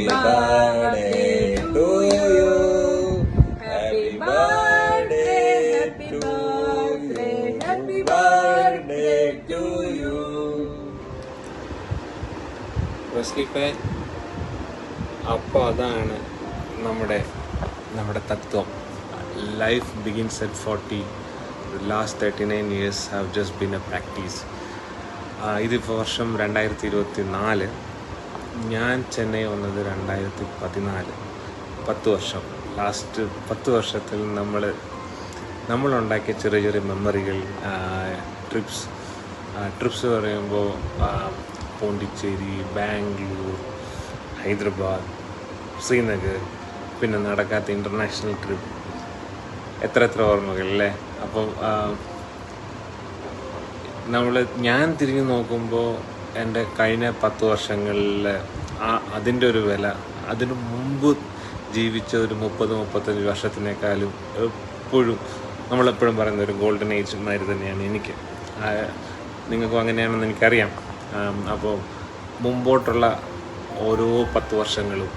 birthday to you. Happy birthday, happy birthday, happy birthday to you. റസ്ലിപ്പേ, അപ്പോൾ അതാണ് നമ്മുടെ തത്വം. Life begins at 40. The last 39 years have just been a practice. ഇതിപ്പോൾ വർഷം 2024. ഞാൻ ചെന്നൈ വന്നത് 2014. 10 വർഷം. ലാസ്റ്റ് 10 വർഷത്തിൽ നമ്മളുണ്ടാക്കിയ ചെറിയ ചെറിയ മെമ്മറികൾ, ട്രിപ്സ് പറയുമ്പോൾ പോണ്ടിച്ചേരി, ബാംഗ്ലൂർ, ഹൈദരാബാദ്, ശ്രീനഗർ, പിന്നെ നടക്കാത്ത ഇൻ്റർനാഷണൽ ട്രിപ്പ്, എത്ര ഓർമ്മകൾ അല്ലേ. അപ്പം ഞാൻ തിരിഞ്ഞു നോക്കുമ്പോൾ എൻ്റെ കഴിഞ്ഞ 10 വർഷങ്ങളിൽ അതിൻ്റെ ഒരു വില, അതിനു മുമ്പ് ജീവിച്ച ഒരു 30-35 വർഷത്തിനേക്കാളും നമ്മളെപ്പോഴും പറയുന്ന ഒരു ഗോൾഡൻ ഏജ് മാതിരി തന്നെയാണ് എനിക്ക്. നിങ്ങൾക്കും അങ്ങനെയാണെന്ന് എനിക്കറിയാം. അപ്പോൾ മുമ്പോട്ടുള്ള ഓരോ 10 വർഷങ്ങളും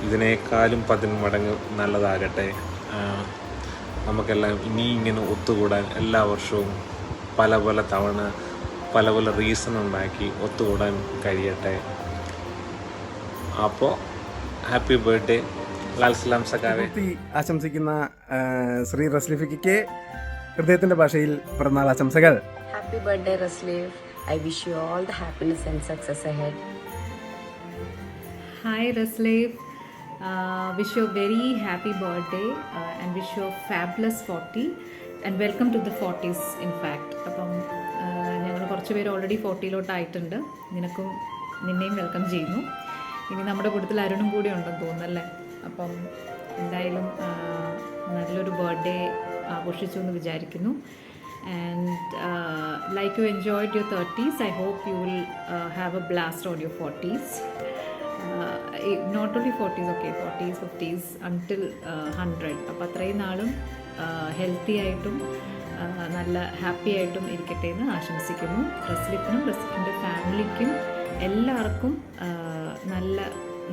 ഇതിനേക്കാളും 10 മടങ്ങ് നല്ലതാകട്ടെ. നമുക്കെല്ലാം ഇനി ഇങ്ങനെ ഒത്തുകൂടാൻ എല്ലാ വർഷവും പല തവണ പല റീസൺ ഉണ്ടാക്കി ഒത്തുകൂടാൻ കഴിയട്ടെ. അപ്പോൾ ഹാപ്പി ബർത്ത്ഡേ ലാൽ സലാം സഖാവേ. ആശംസിക്കുന്ന ശ്രീ റസ്ലിഫിക്ക് ഹൃദയത്തിന്റെ ഭാഷയിൽ പിറന്നാൾ ആശംസകൾ. Happy birthday Raslif. I wish you all the happiness and success ahead. Hi Raslif, wish you a very happy birthday and wish you a fabulous 40 and welcome to the 40s in fact. അപ്പം ഞങ്ങൾ കുറച്ച് പേര് already 40-ലോട്ടായിട്ടുണ്ട്. നിന്നെയും welcome ചെയ്യുന്നു. ഇനി നമ്മുടെ കൂട്ടത്തിൽ അരുണും കൂടി ഉണ്ടെന്ന് തോന്നുന്നല്ലേ. അപ്പം എന്തായാലും നല്ലൊരു ബർത്ത്ഡേ ആഘോഷിച്ചു എന്ന് വിചാരിക്കുന്നു. And like you enjoyed your 30s, I hope you will have a blast on your 40s. Not only 40s, okay, 40s, 50s until 100. അപ്പോൾ അത്രയും നാളും ഹെൽത്തി ആയിട്ടും നല്ല ഹാപ്പി ആയിട്ടും ഇരിക്കട്ടെ എന്ന് ആശംസിക്കുന്നു. റസ്ലിഫിനും റസ്ലിഫിൻ്റെ ഫാമിലിക്കും എല്ലാവർക്കും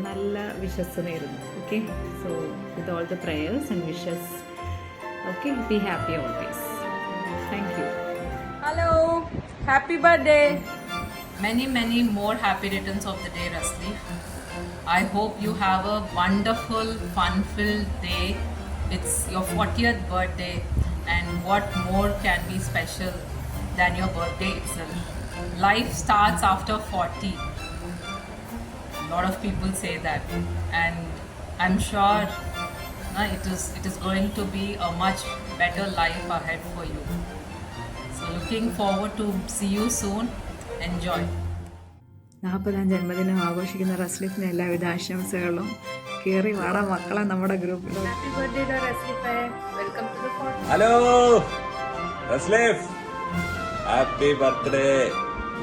നല്ല വിഷസ് നേരുന്നു. Okay, so with all the prayers and wishes, okay, be happy always. Thank you. Hello, happy birthday. Many more happy returns of the day, Rasli. I hope you have a wonderful, fun-filled day. It's your 40th birthday, and what more can be special than your birthday itself? Life starts after 40. A lot of people say that, and I'm sure it is going to be a much better life ahead for you. So looking forward to see you soon. Enjoy. 40ാം ജന്മദിനം ആഘോഷിക്കുന്ന റസ്ലിഫിന് എല്ലാവിധ ആശംസകളും. കയറി വാടാ മക്കളെ നമ്മുടെ ഗ്രൂപ്പിൽ. Happy birthday to Raslife. Welcome to the 40s. Hello Raslif, happy birthday.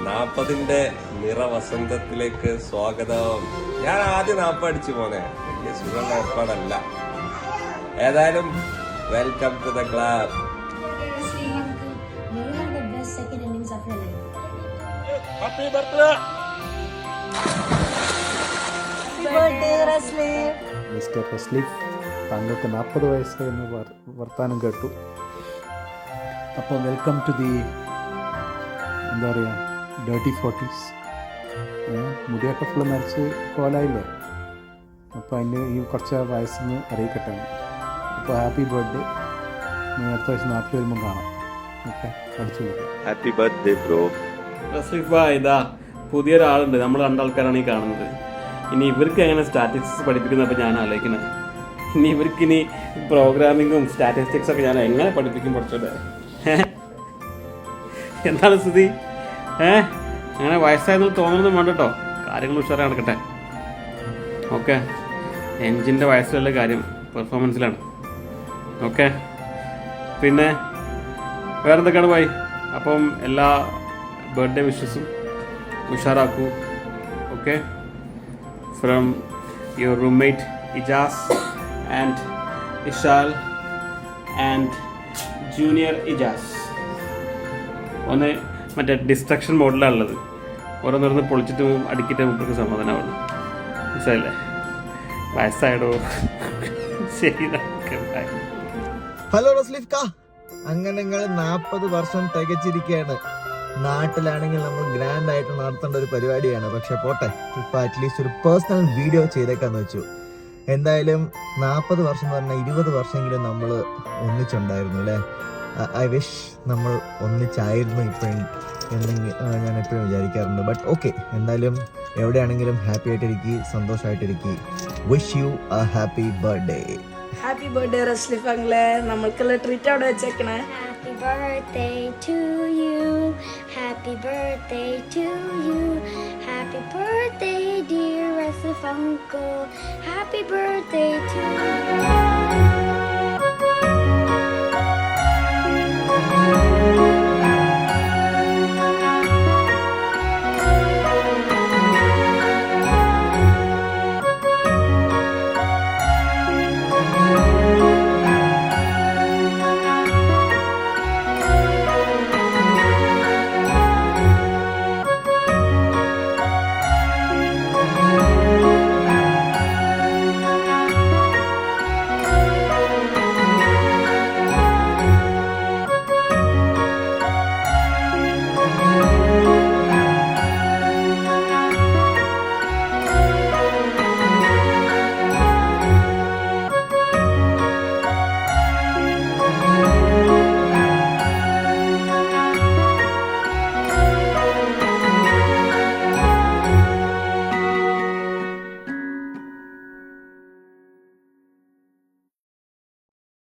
40ന്റെ നിറവസന്തത്തിലേക്ക് സ്വാഗതം. ഞാൻ ആദ്യം 40 അടിച്ചു പോന്നെ, വലിയ സുഖമുള്ള ഏർപ്പാടല്ല. ഏതായാലും welcome to the club. Happy birthday. Mister Raslif, താങ്കൾക്ക് 40 വയസ്സ് എന്ന് വർത്താനം കേട്ടു. അപ്പോൾ വെൽക്കം ടു ദി എന്താ പറയുക, ഡേർട്ടി 40s. മുടിയൊക്കെ ഫുള്ള് നരച്ച് കോലായില്ലേ. അപ്പോൾ അതിന് ഈ കുറച്ച് വയസ്സിന് അറിയിക്കട്ടെ. അപ്പോൾ ഹാപ്പി ബർത്ത്ഡേ. അടുത്ത വയസ്സ് നാട്ടിൽ വരുമ്പം കാണാം. ഓക്കെ, അടിച്ചു കൊടുക്കാം. Happy birthday bro. റസ്ലിഫ് ഇതാ പുതിയൊരാളുണ്ട്. നമ്മൾ 2 ആൾക്കാരാണ് ഈ കാണുന്നത്. ഇനി ഇവർക്ക് എങ്ങനെ സ്റ്റാറ്റിസ്റ്റിക്സ് പഠിപ്പിക്കുന്നപ്പോൾ ഞാൻ ആലോചിക്കുന്നത്, ഇവർക്ക് പ്രോഗ്രാമിങ്ങും സ്റ്റാറ്റിസ്റ്റിക്സൊക്കെ ഞാൻ എങ്ങനെ പഠിപ്പിക്കും കുറച്ചുകൂടെ. എന്താണ് സ്ഥിതി? അങ്ങനെ വയസ്സായെന്ന് തോന്നുന്നതും വേണ്ട കേട്ടോ, കാര്യങ്ങൾ ഉഷാറായി നടക്കട്ടെ. ഓക്കെ, എൻജിൻ്റെ വയസ്സിലുള്ള കാര്യം പെർഫോമൻസിലാണ്. ഓക്കെ, പിന്നെ വേറെന്തൊക്കെയാണ് പോയി. അപ്പം എല്ലാ ബർത്ത്ഡേ വിഷസും ഉഷാറാക്കൂ. Okay, from your roommate Ijas and Ishal and junior Ijas. ഒന്ന് മറ്റേ ഡിസ്ട്രക്ഷൻ മോഡിലാണുള്ളത്. ഓരോന്നോരോന്ന് പൊളിച്ചിട്ട് അടിക്കിട്ട് മുമ്പ് സമാധാനമാണ്. മനസ്സിലായില്ലേ? വയസ്സായിടോ. ശരി, നമുക്ക് ബൈ. ഹലോ റസ്ലിഫ് കാ, അങ്ങനെ നിങ്ങൾ 40 വർഷം തികച്ചിരിക്കുകയാണ്. നാട്ടിലാണെങ്കിൽ നമ്മൾ ഗ്രാൻഡ് ആയിട്ട് നടത്തേണ്ട ഒരു പരിപാടിയാണ്. പക്ഷെ പോട്ടെ, ഇപ്പൊ അറ്റ്ലീസ്റ്റ് ഒരു പേഴ്സണൽ വീഡിയോ ചെയ്തേക്കാന്ന് വെച്ചു. എന്തായാലും 40 വർഷം എന്ന് പറഞ്ഞാൽ 20 വർഷമെങ്കിലും നമ്മൾ ഒന്നിച്ചുണ്ടായിരുന്നു അല്ലേ. ഐ വിഷ് നമ്മൾ ഒന്നിച്ചായിരുന്നു ഇപ്പോഴും എന്നെങ്കിൽ ഞാൻ എപ്പോഴും വിചാരിക്കാറുണ്ട്. ബട്ട് ഓക്കെ, എന്തായാലും എവിടെയാണെങ്കിലും ഹാപ്പി ആയിട്ടിരിക്കുക, സന്തോഷമായിട്ടിരിക്കുക. Wish you a happy birthday. Happy birthday Raslif അങ്ങളെ. നമ്മൾക്കുള്ള ട്രീറ്റ് അവിടെ വെച്ചേക്കണേ. Happy birthday to you. Happy birthday to you. Happy birthday, dear Rasif uncle. Happy birthday to you.